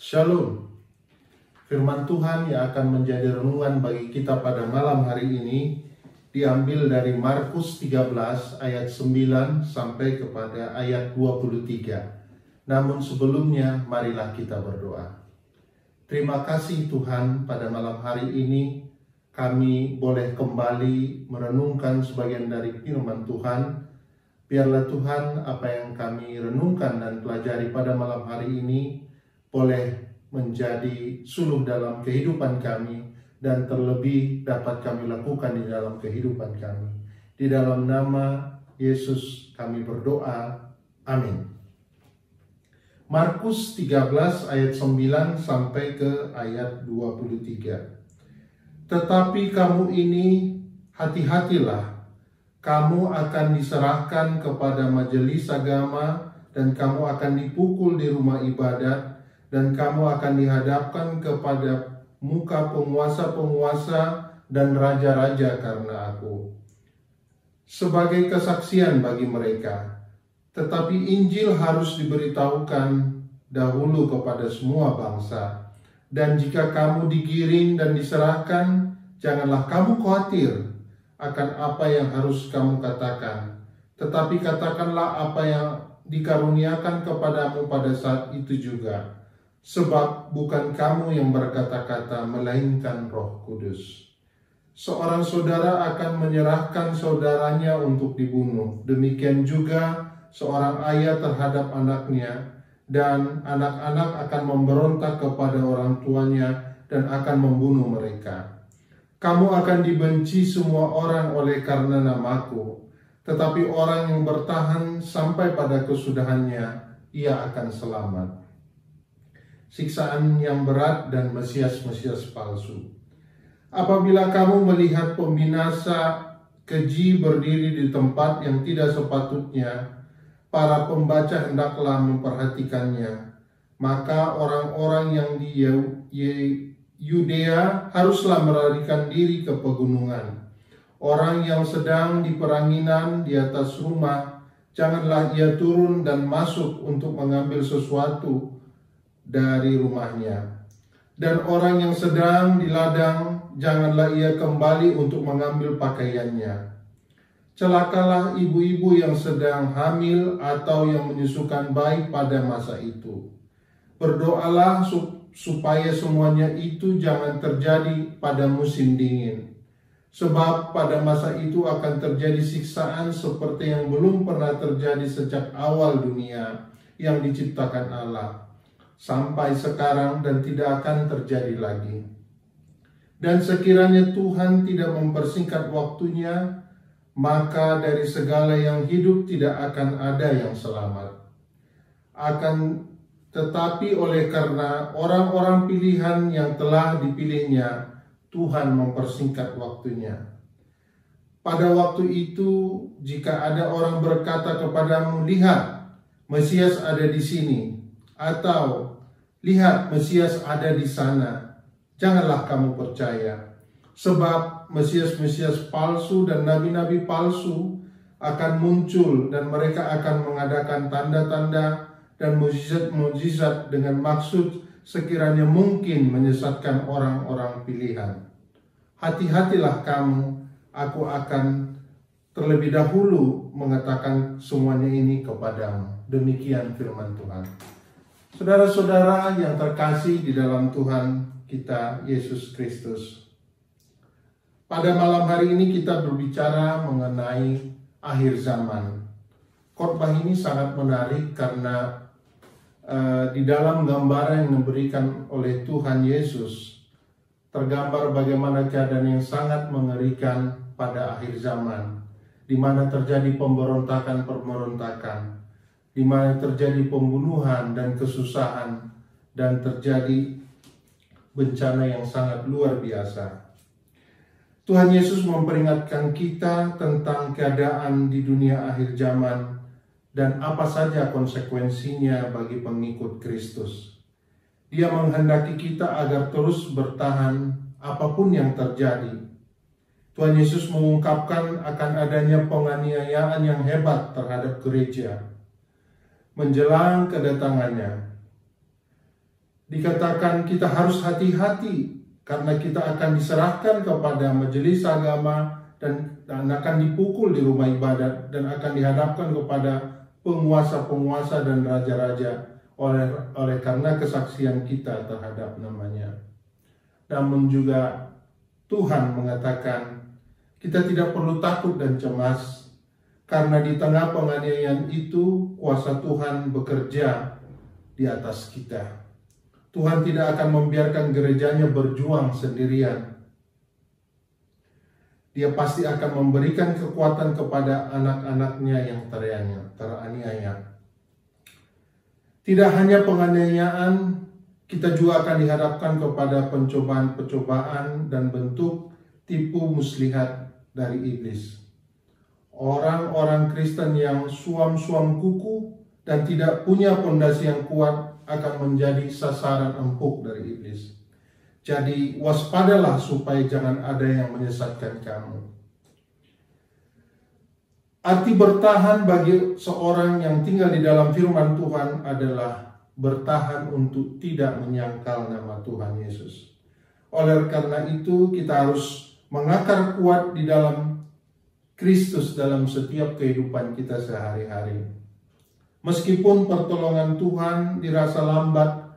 Shalom. Firman Tuhan yang akan menjadi renungan bagi kita pada malam hari ini diambil dari Markus 13 ayat 9 sampai kepada ayat 23. Namun sebelumnya marilah kita berdoa. Terima kasih Tuhan, pada malam hari ini kami boleh kembali merenungkan sebagian dari firman Tuhan. Biarlah Tuhan, apa yang kami renungkan dan pelajari pada malam hari ini boleh menjadi suluh dalam kehidupan kami dan terlebih dapat kami lakukan di dalam kehidupan kami. Di dalam nama Yesus kami berdoa. Amin. Markus 13 ayat 9 sampai ke ayat 23. Tetapi kamu ini hati-hatilah, kamu akan diserahkan kepada majelis agama dan kamu akan dipukul di rumah ibadat dan kamu akan dihadapkan kepada muka penguasa-penguasa dan raja-raja karena aku, sebagai kesaksian bagi mereka. Tetapi Injil harus diberitahukan dahulu kepada semua bangsa. Dan jika kamu digiring dan diserahkan, janganlah kamu khawatir akan apa yang harus kamu katakan. Tetapi katakanlah apa yang dikaruniakan kepadamu pada saat itu juga. Sebab bukan kamu yang berkata-kata, melainkan Roh Kudus. Seorang saudara akan menyerahkan saudaranya untuk dibunuh. Demikian juga seorang ayah terhadap anaknya, dan anak-anak akan memberontak kepada orang tuanya dan akan membunuh mereka. Kamu akan dibenci semua orang oleh karena namaku, tetapi orang yang bertahan sampai pada kesudahannya, ia akan selamat. Siksaan yang berat dan mesias-mesias palsu. Apabila kamu melihat pembinasa keji berdiri di tempat yang tidak sepatutnya, para pembaca hendaklah memperhatikannya. Maka orang-orang yang di Yudea haruslah melarikan diri ke pegunungan. Orang yang sedang di peranginan di atas rumah, janganlah ia turun dan masuk untuk mengambil sesuatu dari rumahnya. Dan orang yang sedang di ladang, janganlah ia kembali untuk mengambil pakaiannya. Celakalah ibu-ibu yang sedang hamil atau yang menyusukan bayi pada masa itu. Berdoalah supaya semuanya itu jangan terjadi pada musim dingin. Sebab pada masa itu akan terjadi siksaan seperti yang belum pernah terjadi sejak awal dunia yang diciptakan Allah, sampai sekarang dan tidak akan terjadi lagi. Dan sekiranya Tuhan tidak mempersingkat waktunya, maka dari segala yang hidup tidak akan ada yang selamat. Tetapi oleh karena orang-orang pilihan yang telah dipilihnya, Tuhan mempersingkat waktunya. Pada waktu itu, jika ada orang berkata kepadamu, lihat, Mesias ada di sini, atau lihat, Mesias ada di sana, janganlah kamu percaya. Sebab Mesias-Mesias palsu dan nabi-nabi palsu akan muncul, dan mereka akan mengadakan tanda-tanda dan mukjizat dengan maksud sekiranya mungkin menyesatkan orang-orang pilihan. Hati-hatilah kamu, aku akan terlebih dahulu mengatakan semuanya ini kepadamu. Demikian firman Tuhan. Saudara-saudara yang terkasih di dalam Tuhan kita Yesus Kristus, pada malam hari ini kita berbicara mengenai akhir zaman. Khotbah ini sangat menarik karena di dalam gambaran yang diberikan oleh Tuhan Yesus tergambar bagaimana keadaan yang sangat mengerikan pada akhir zaman, di mana terjadi pemberontakan-pemberontakan, di mana terjadi pembunuhan dan kesusahan, dan terjadi bencana yang sangat luar biasa. Tuhan Yesus memperingatkan kita tentang keadaan di dunia akhir zaman dan apa saja konsekuensinya bagi pengikut Kristus. Dia menghendaki kita agar terus bertahan apapun yang terjadi. Tuhan Yesus mengungkapkan akan adanya penganiayaan yang hebat terhadap gereja menjelang kedatangannya. Dikatakan kita harus hati-hati karena kita akan diserahkan kepada majelis agama dan akan dipukul di rumah ibadat dan akan dihadapkan kepada penguasa-penguasa dan raja-raja oleh karena kesaksian kita terhadap namanya. Namun juga Tuhan mengatakan kita tidak perlu takut dan cemas, karena di tengah penganiayaan itu kuasa Tuhan bekerja di atas kita. Tuhan tidak akan membiarkan gerejanya berjuang sendirian. Dia pasti akan memberikan kekuatan kepada anak-anaknya yang teraniaya. Tidak hanya penganiayaan, kita juga akan dihadapkan kepada pencobaan-pencobaan dan bentuk tipu muslihat dari iblis. Orang-orang Kristen yang suam-suam kuku dan tidak punya pondasi yang kuat akan menjadi sasaran empuk dari iblis. Jadi waspadalah supaya jangan ada yang menyesatkan kamu. Arti bertahan bagi seorang yang tinggal di dalam firman Tuhan adalah bertahan untuk tidak menyangkal nama Tuhan Yesus. Oleh karena itu kita harus mengakar kuat di dalam Kristus dalam setiap kehidupan kita sehari-hari. Meskipun pertolongan Tuhan dirasa lambat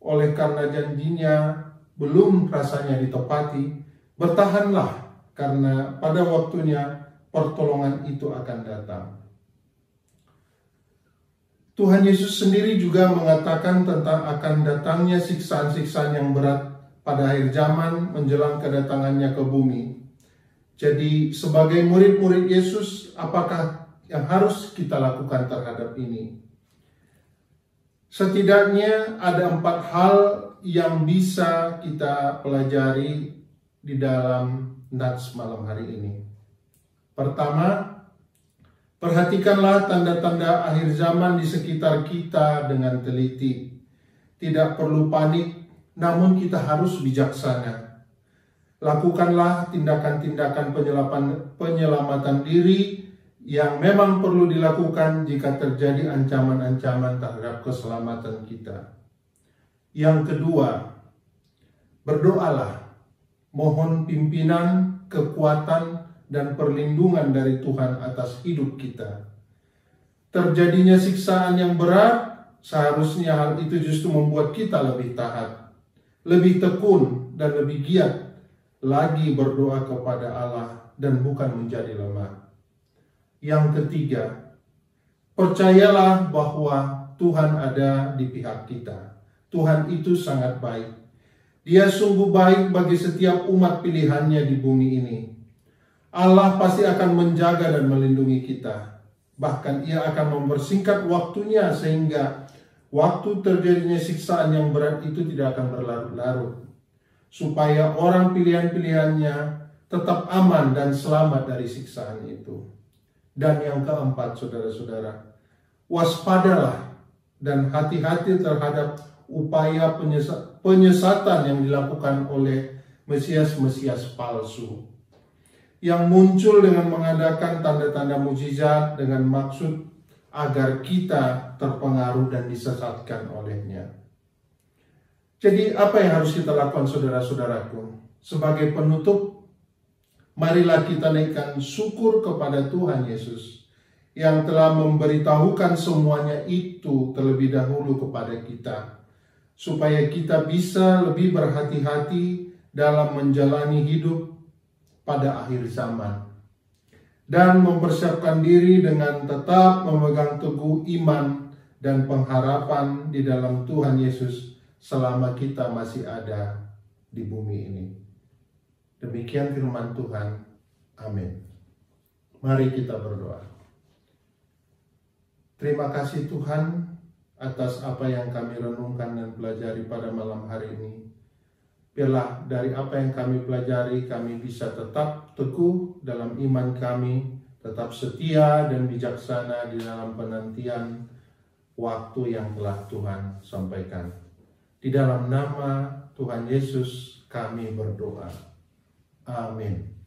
oleh karena janjinya belum rasanya ditepati, bertahanlah karena pada waktunya pertolongan itu akan datang. Tuhan Yesus sendiri juga mengatakan tentang akan datangnya siksaan-siksaan yang berat pada akhir zaman menjelang kedatangannya ke bumi. Jadi sebagai murid-murid Yesus, apakah yang harus kita lakukan terhadap ini? Setidaknya ada 4 hal yang bisa kita pelajari di dalam nats malam hari ini. Pertama, perhatikanlah tanda-tanda akhir zaman di sekitar kita dengan teliti. Tidak perlu panik, namun kita harus bijaksana. Lakukanlah tindakan-tindakan penyelamatan diri yang memang perlu dilakukan jika terjadi ancaman-ancaman terhadap keselamatan kita. Yang kedua, berdoalah, mohon pimpinan, kekuatan, dan perlindungan dari Tuhan atas hidup kita. Terjadinya siksaan yang berat, seharusnya hal itu justru membuat kita lebih taat, lebih tekun, dan lebih giat lagi berdoa kepada Allah dan bukan menjadi lemah. Yang ketiga, percayalah bahwa Tuhan ada di pihak kita. Tuhan itu sangat baik. Dia sungguh baik bagi setiap umat pilihannya di bumi ini. Allah pasti akan menjaga dan melindungi kita. Bahkan Ia akan mempersingkat waktunya sehingga waktu terjadinya siksaan yang berat itu tidak akan berlarut-larut. Supaya orang pilihan-pilihannya tetap aman dan selamat dari siksaan itu. Dan yang keempat, saudara-saudara, waspadalah dan hati-hati terhadap upaya penyesatan yang dilakukan oleh Mesias-Mesias palsu yang muncul dengan mengadakan tanda-tanda mukjizat dengan maksud agar kita terpengaruh dan disesatkan olehnya. Jadi apa yang harus kita lakukan, saudara-saudaraku? Sebagai penutup, marilah kita naikkan syukur kepada Tuhan Yesus yang telah memberitahukan semuanya itu terlebih dahulu kepada kita, supaya kita bisa lebih berhati-hati dalam menjalani hidup pada akhir zaman dan mempersiapkan diri dengan tetap memegang teguh iman dan pengharapan di dalam Tuhan Yesus selama kita masih ada di bumi ini. Demikian firman Tuhan. Amin. Mari kita berdoa. Terima kasih Tuhan atas apa yang kami renungkan dan pelajari pada malam hari ini. Biarlah dari apa yang kami pelajari, kami bisa tetap teguh dalam iman kami, tetap setia dan bijaksana di dalam penantian waktu yang telah Tuhan sampaikan. Di dalam nama Tuhan Yesus kami berdoa. Amin.